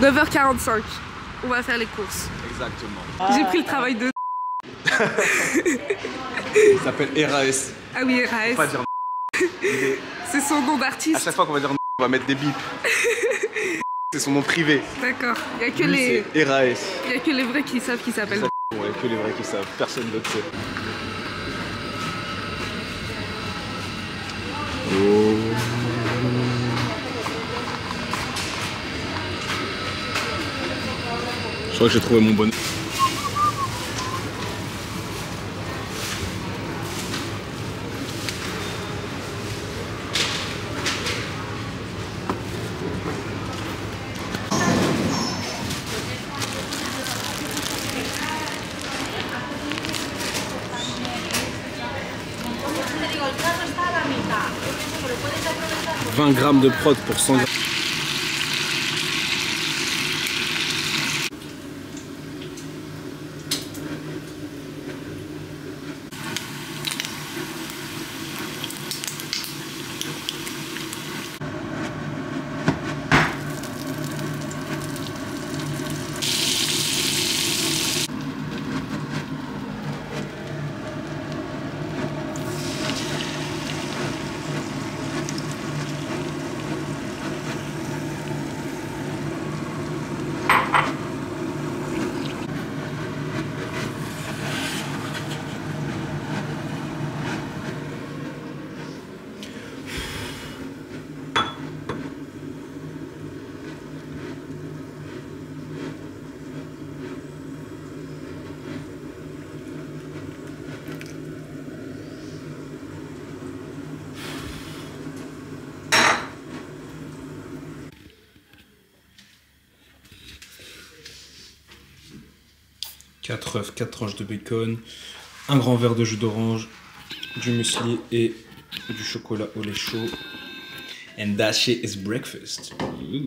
9h45. On va faire les courses. Exactement. J'ai pris le travail de... Il s'appelle RAS. Ah oui, RAS. Faut pas dire C'est son nom à d'artiste. chaque fois qu'on va dire on va mettre des bips. C'est son nom privé. D'accord. Il n'y a que Lui, les... c'est RAS. Il n'y a que les vrais qui savent qui s'appellent. Ouais, que les vrais qui savent. Personne d'autre sait. Oh. Je crois que j'ai trouvé mon bonheur. « 20 grammes de prot pour 100 grammes. » Quatre œufs, 4 tranches de bacon, un grand verre de jus d'orange, du muesli et du chocolat au lait chaud. And that shit is breakfast. Ooh.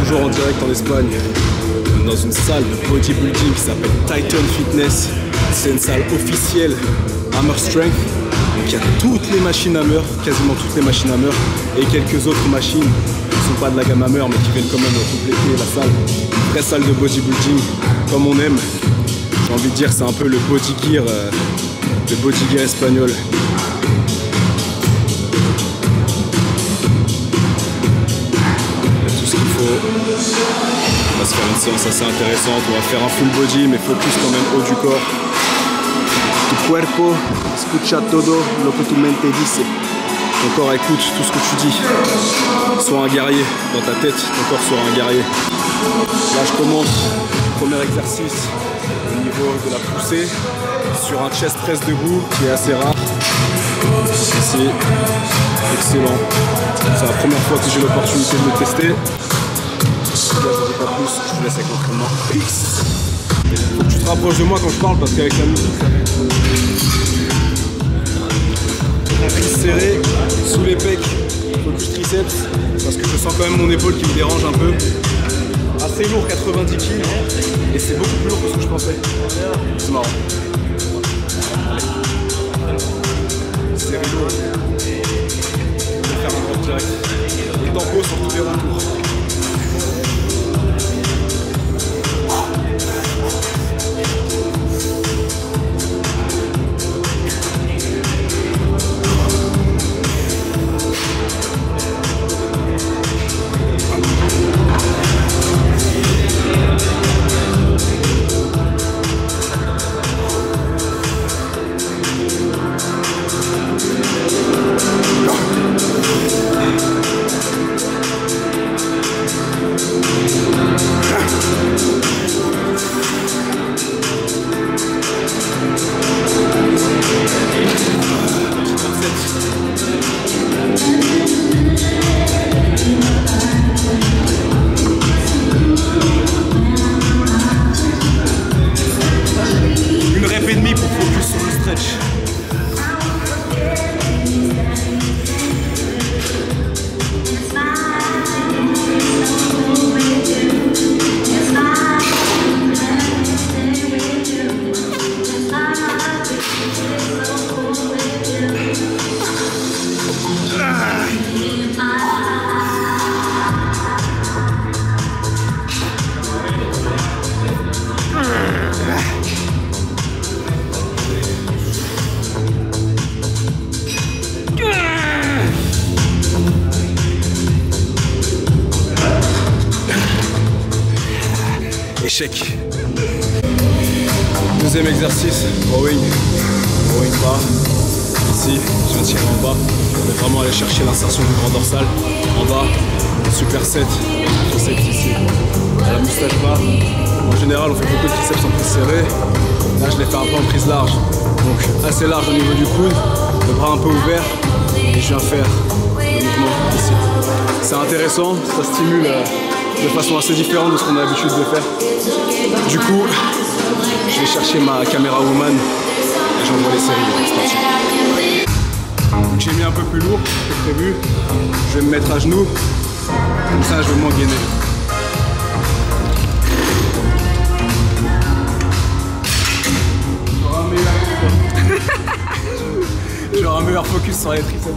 Toujours en direct en Espagne, dans une salle de bodybuilding qui s'appelle Titan Fitness. C'est une salle officielle Hammer Strength qui a toutes les machines Hammer, quasiment toutes les machines Hammer, et quelques autres machines qui ne sont pas de la gamme Hammer mais qui viennent quand même compléter la salle. Une vraie salle de bodybuilding comme on aime. J'ai envie de dire c'est un peu le body gear espagnol. On va se faire une séance assez intéressante, on va faire un full body mais focus quand même haut du corps. Tu cuerpo escucha todo lo que tu mente dice. Ton corps écoute tout ce que tu dis. Sois un guerrier, dans ta tête ton corps sera un guerrier. Là je commence, premier exercice au niveau de la poussée sur un chest press debout qui est assez rare. Ici, excellent. C'est la première fois que j'ai l'opportunité de le tester. Là, je ne dis pas plus, je te laisse avec l'entraînement. Peace. Faut que tu te rapproches de moi quand je parle parce qu'avec la musique, ça va être... Prise serrée, sous les pecs, focus triceps, parce que je sens quand même mon épaule qui me dérange un peu. À assez lourd, 90 kg, et c'est beaucoup plus lourd que ce que je pensais. C'est marrant. C'est rigolo. Je vais faire un drop direct. Les tempos sur tous les retours. Échec. Deuxième exercice, rowing. Rowing bas. Ici, je viens tirer en bas. On va vraiment aller chercher l'insertion du grand dorsal. En bas, superset. Triceps ici. À la moustache bas. En général, on fait beaucoup de triceps en prise serrée. Là, je l'ai fait un peu en prise large. Donc, assez large au niveau du coude. Le bras un peu ouvert. Et je viens faire le mouvement ici. C'est intéressant, ça stimule de façon assez différente de ce qu'on a l'habitude de faire. Du coup, je vais chercher ma caméra woman et j'envoie les séries. C'est parti. Donc j'ai mis un peu plus lourd que prévu. Je vais me mettre à genoux. Comme ça, je vais m'engainer. J'aurai un meilleur focus sur les triceps.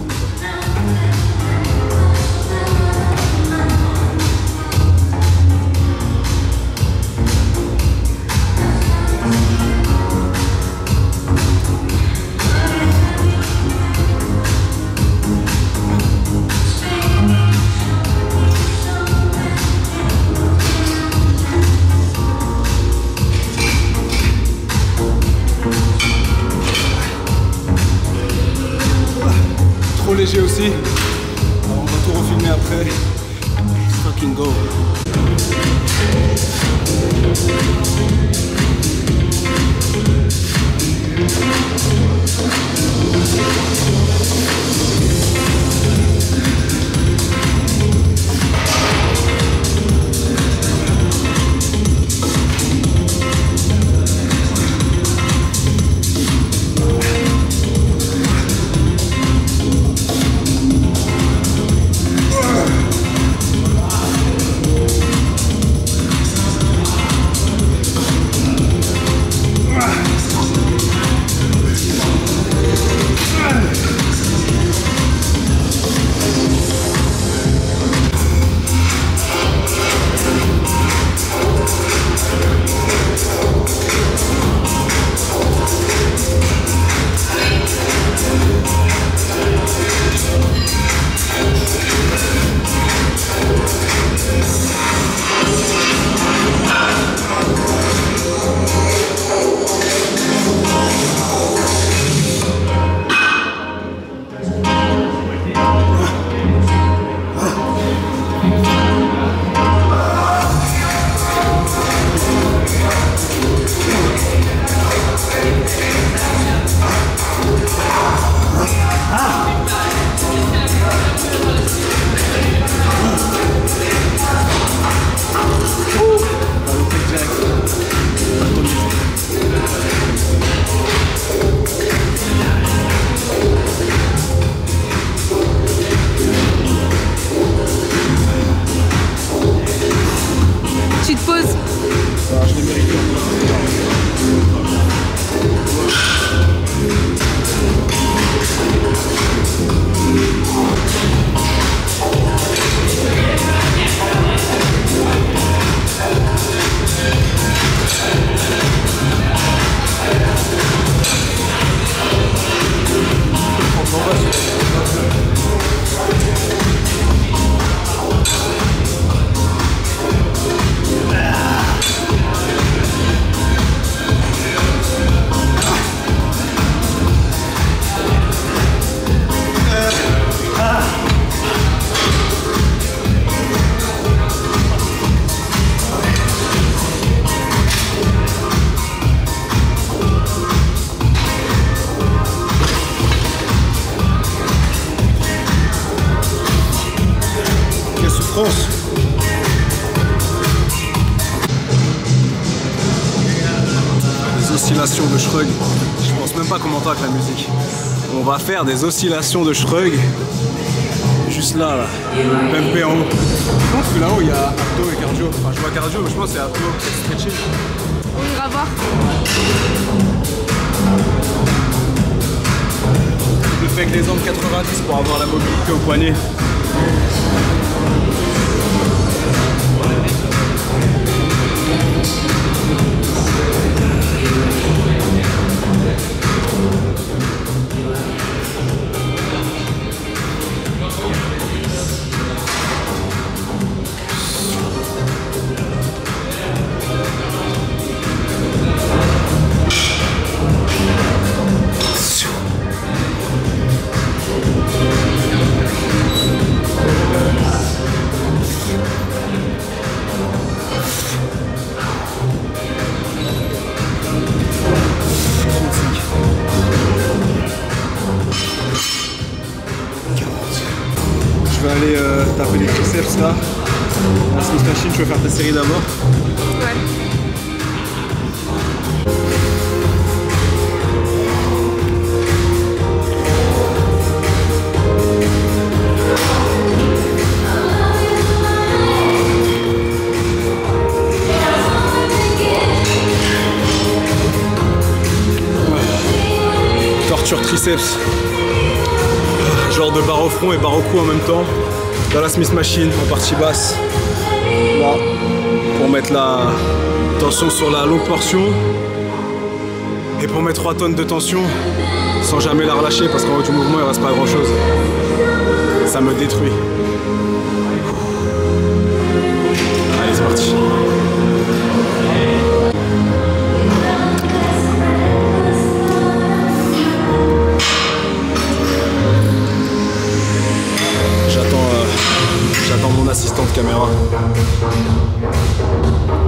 Léger aussi. Alors on va tout refilmer après. Fucking go. oscillations de shrug. Je pense même pas qu'on m'entend avec la musique. On va faire des oscillations de shrug. Juste là, là. Même en haut. Je pense que là-haut, il y a abdos et cardio. Enfin, je vois cardio, mais je pense que c'est abdos et stretching. On ira voir. Je le fais avec les angles 90 pour avoir la mobilité au poignet. Je vais aller taper les triceps là. La Smith Machine, je vais faire ta série d'abord. Ouais. Torture triceps. Genre de barre au front et barre au cou en même temps. Dans la Smith Machine en partie basse. Là, pour mettre la tension sur la longue portion. Et pour mettre 3 tonnes de tension sans jamais la relâcher parce qu'en haut du mouvement il reste pas grand chose. Ça me détruit. Allez, c'est parti. J'attends mon assistante caméra.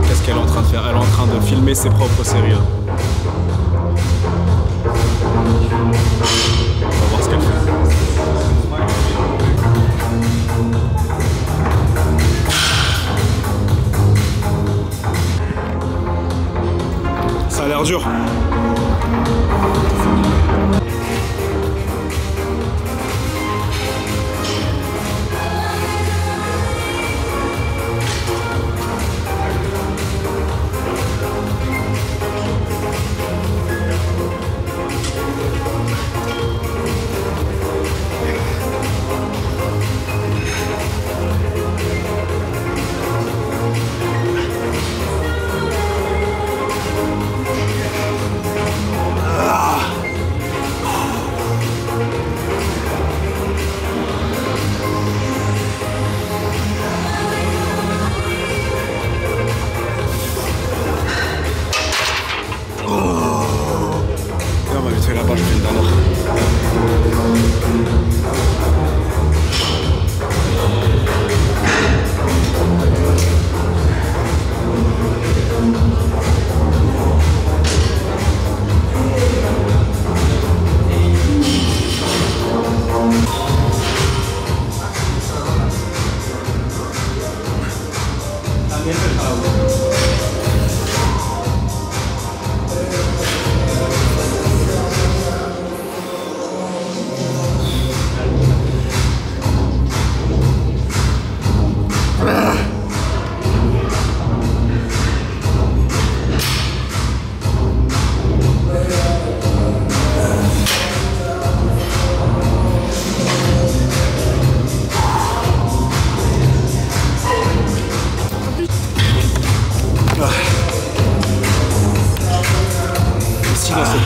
Qu'est-ce qu'elle est en train de faire? Elle est en train de filmer ses propres séries. Là. On va voir ce qu'elle fait. Ça a l'air dur.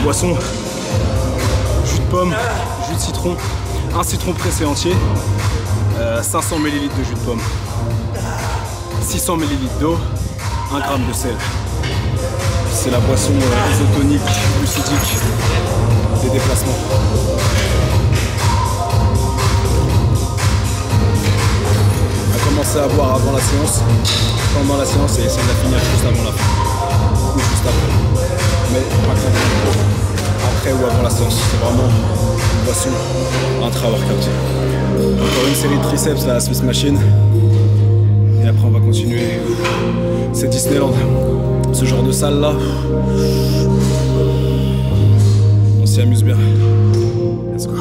Boisson, jus de pomme, jus de citron, un citron pressé entier, 500 ml de jus de pomme, 600 ml d'eau, 1 g de sel. C'est la boisson isotonique, glucidique des déplacements. On va commencer à boire avant la séance, pendant la séance et essayer de la finir juste avant la fin, ou juste après. Mais pas après ou avant la séance, c'est vraiment une boisson intra-workout. Encore une série de triceps à la Smith Machine. Et après on va continuer. C'est Disneyland. Ce genre de salle là. s'amuse bien. Let's go.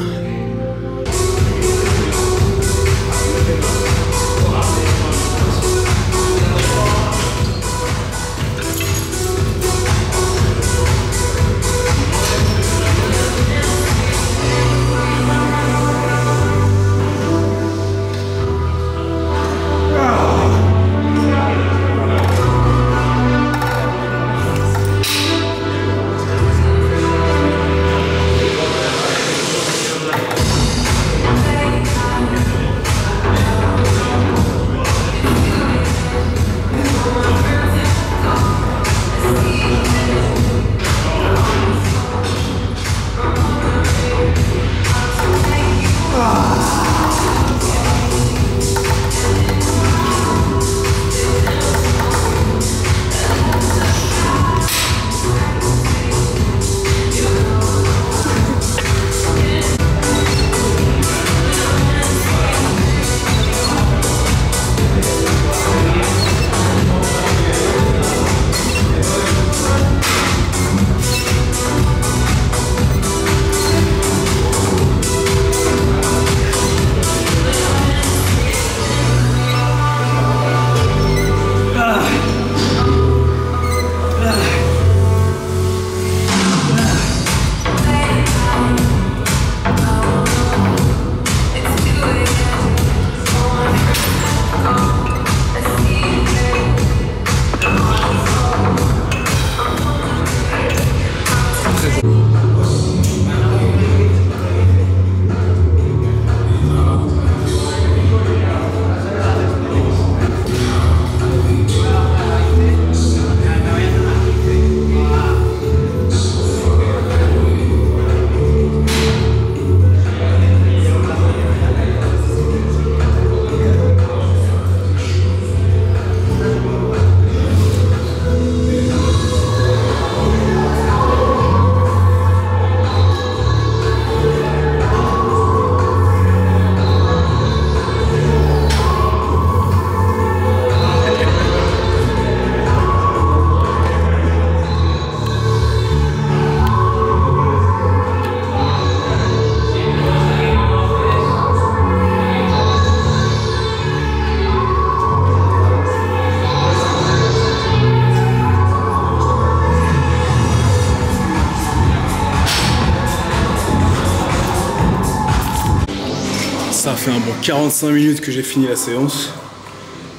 Ça fait un bon 45 minutes que j'ai fini la séance.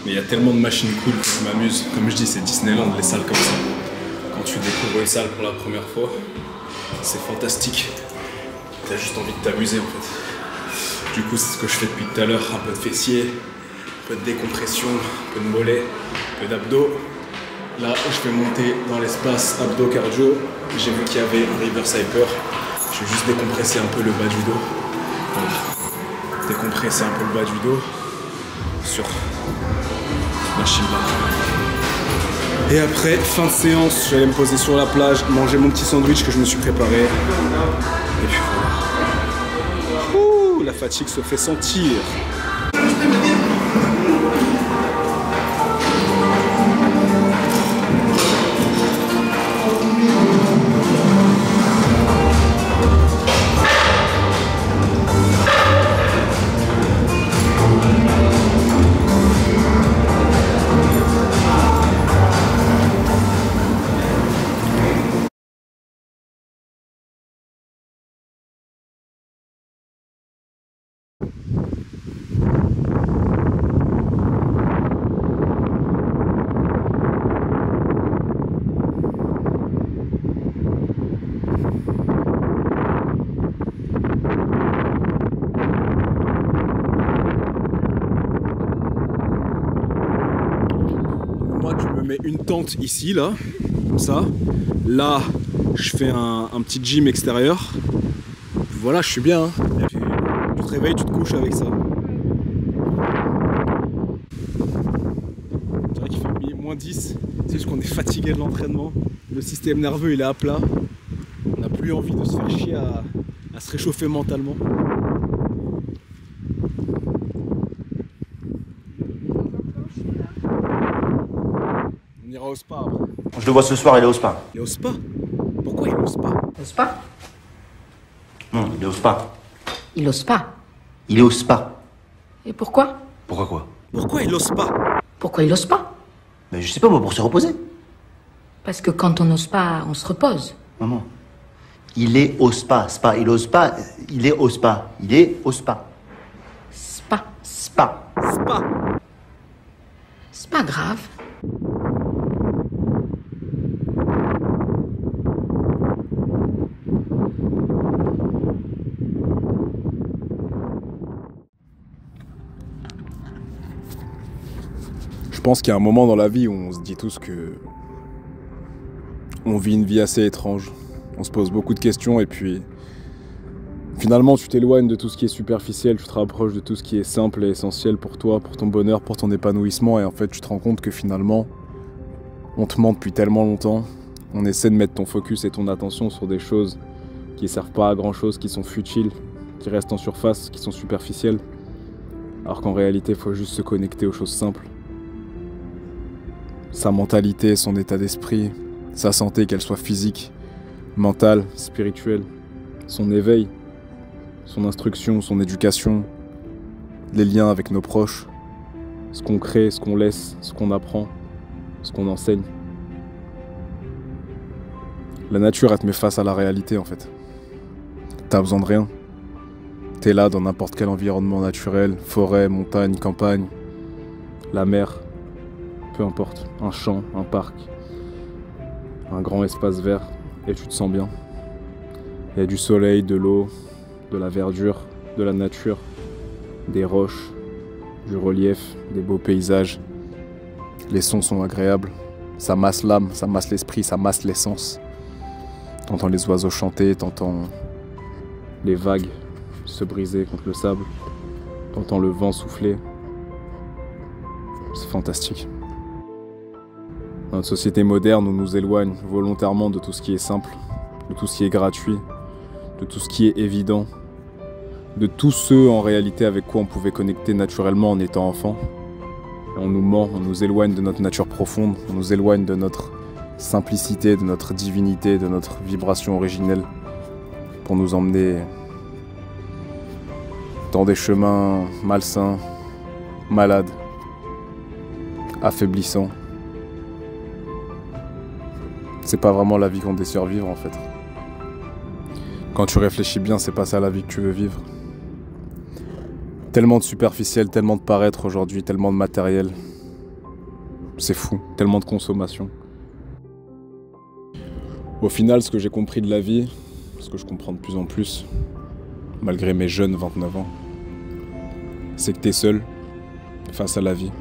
Mais il y a tellement de machines cool que je m'amuse. Comme je dis, c'est Disneyland, les salles comme ça. Quand tu découvres une salle pour la première fois, c'est fantastique. T'as juste envie de t'amuser en fait. Du coup, c'est ce que je fais depuis tout à l'heure. Un peu de fessiers, un peu de décompression, un peu de mollets, un peu d'abdos. Là, je vais monter dans l'espace abdos cardio. J'ai vu qu'il y avait un reverse hyper. Je vais juste décompresser un peu le bas du dos. Voilà. Décompresser un peu le bas du dos sur machine là. Et après, fin de séance, je vais aller me poser sur la plage, manger mon petit sandwich que je me suis préparé. Et puis voilà. Ouh, la fatigue se fait sentir. Une tente ici, là, comme ça. Là, je fais un petit gym extérieur. Voilà, je suis bien. Hein. Et puis, tu te réveilles, tu te couches avec ça. C'est vrai qu'il fait moins 10. C'est juste qu'on est fatigué de l'entraînement. Le système nerveux, il est à plat. On n'a plus envie de se faire chier à se réchauffer mentalement. On ira au spa après. Je le vois ce soir, il est au spa. Il est au spa? Pourquoi il est au spa? Au spa? Non, il est au spa. Il ose pas. Il est au spa. Et pourquoi? Pourquoi quoi? Pourquoi il ose pas? Pourquoi il ose pas? Mais je sais pas moi, pour se reposer. Parce que quand on n'ose pas, on se repose. Maman. Il est au spa. Spa. Il ose pas. Il est au spa. Il est au spa. Spa. Spa. Spa. C'est pas grave. Je pense qu'il y a un moment dans la vie où on se dit tous que on vit une vie assez étrange. On se pose beaucoup de questions et puis finalement tu t'éloignes de tout ce qui est superficiel, tu te rapproches de tout ce qui est simple et essentiel pour toi, pour ton bonheur, pour ton épanouissement et en fait tu te rends compte que finalement on te ment depuis tellement longtemps. On essaie de mettre ton focus et ton attention sur des choses qui servent pas à grand chose, qui sont futiles, qui restent en surface, qui sont superficielles. Alors qu'en réalité il faut juste se connecter aux choses simples. Sa mentalité, son état d'esprit, sa santé, qu'elle soit physique, mentale, spirituelle, son éveil, son instruction, son éducation, les liens avec nos proches, ce qu'on crée, ce qu'on laisse, ce qu'on apprend, ce qu'on enseigne. La nature, elle te met face à la réalité en fait. T'as besoin de rien. T'es là dans n'importe quel environnement naturel, forêt, montagne, campagne, la mer. Peu importe, un champ, un parc, un grand espace vert, et tu te sens bien. Il y a du soleil, de l'eau, de la verdure, de la nature, des roches, du relief, des beaux paysages. Les sons sont agréables, ça masse l'âme, ça masse l'esprit, ça masse les sens. T'entends les oiseaux chanter, t'entends les vagues se briser contre le sable, t'entends le vent souffler. C'est fantastique. Dans notre société moderne, on nous éloigne volontairement de tout ce qui est simple, de tout ce qui est gratuit, de tout ce qui est évident, de tout ce en réalité avec quoi on pouvait connecter naturellement en étant enfant. Et on nous ment, on nous éloigne de notre nature profonde, on nous éloigne de notre simplicité, de notre divinité, de notre vibration originelle, pour nous emmener dans des chemins malsains, malades, affaiblissants. C'est pas vraiment la vie qu'on désire vivre en fait. Quand tu réfléchis bien, c'est pas ça la vie que tu veux vivre. Tellement de superficiel, tellement de paraître aujourd'hui, tellement de matériel. C'est fou, tellement de consommation. Au final, ce que j'ai compris de la vie, ce que je comprends de plus en plus, malgré mes jeunes 29 ans, c'est que t'es seul face à la vie,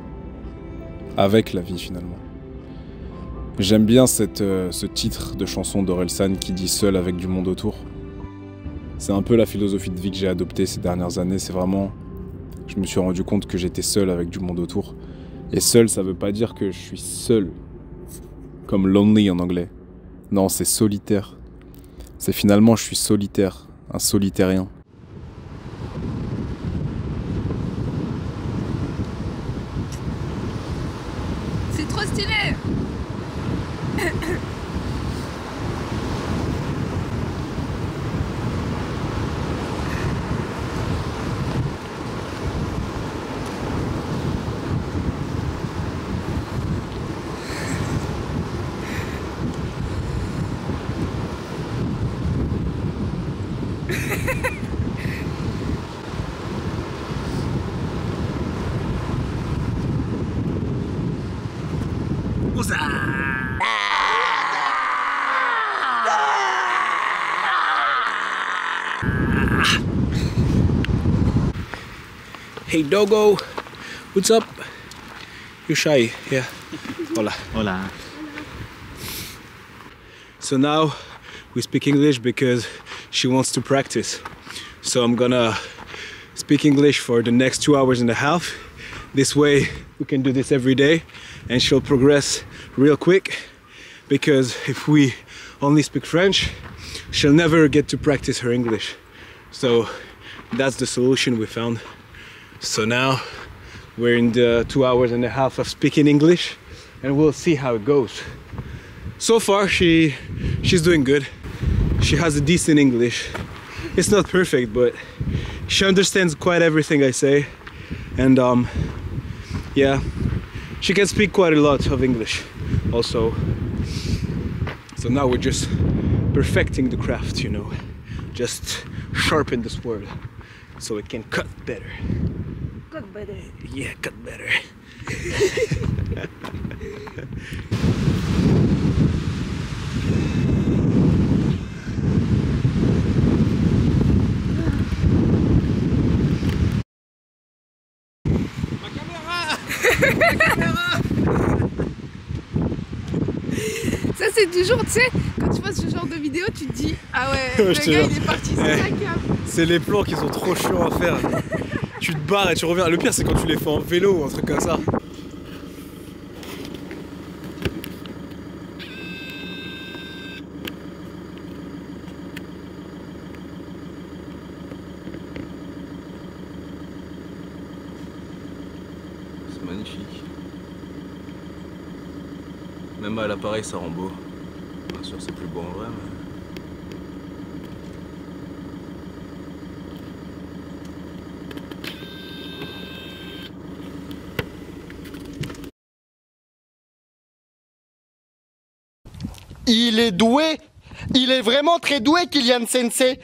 avec la vie finalement. J'aime bien ce titre de chanson d'Orelsan qui dit « Seul avec du monde autour ». C'est un peu la philosophie de vie que j'ai adoptée ces dernières années. C'est vraiment, je me suis rendu compte que j'étais seul avec du monde autour. Et seul, ça veut pas dire que je suis seul, comme lonely en anglais. Non, c'est solitaire. C'est finalement, je suis solitaire, un solitairien. C'est trop stylé. Hey Dogo, what's up? You're shy, yeah. Hola. Hola. So now we speak English because she wants to practice. So I'm gonna speak English for the next 2 hours and a half. This way we can do this every day and she'll progress real quick, because if we only speak French, she'll never get to practice her English. So that's the solution we found. So now we're in the 2 hours and a half of speaking English and we'll see how it goes. So far she's doing good. She has a decent English. it's not perfect, but she understands quite everything I say, and yeah, she can speak quite a lot of English also. So now we're just perfecting the craft, you know, just sharpen this word so it can cut better. Cut better. Yeah, cut better. Ça c'est toujours, tu sais, quand tu vois ce genre de vidéo, tu te dis ah ouais, le gars il est parti sur la cam. C'est les plans qui sont trop chiants à faire. Tu te barres et tu reviens. Le pire c'est quand tu les fais en vélo ou un truc comme ça. C'est magnifique. Même à l'appareil ça rend beau. Bien sûr c'est plus beau en vrai mais... Il est doué. Il est vraiment très doué, Kylian Sensei.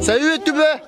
Salut, youtubeur.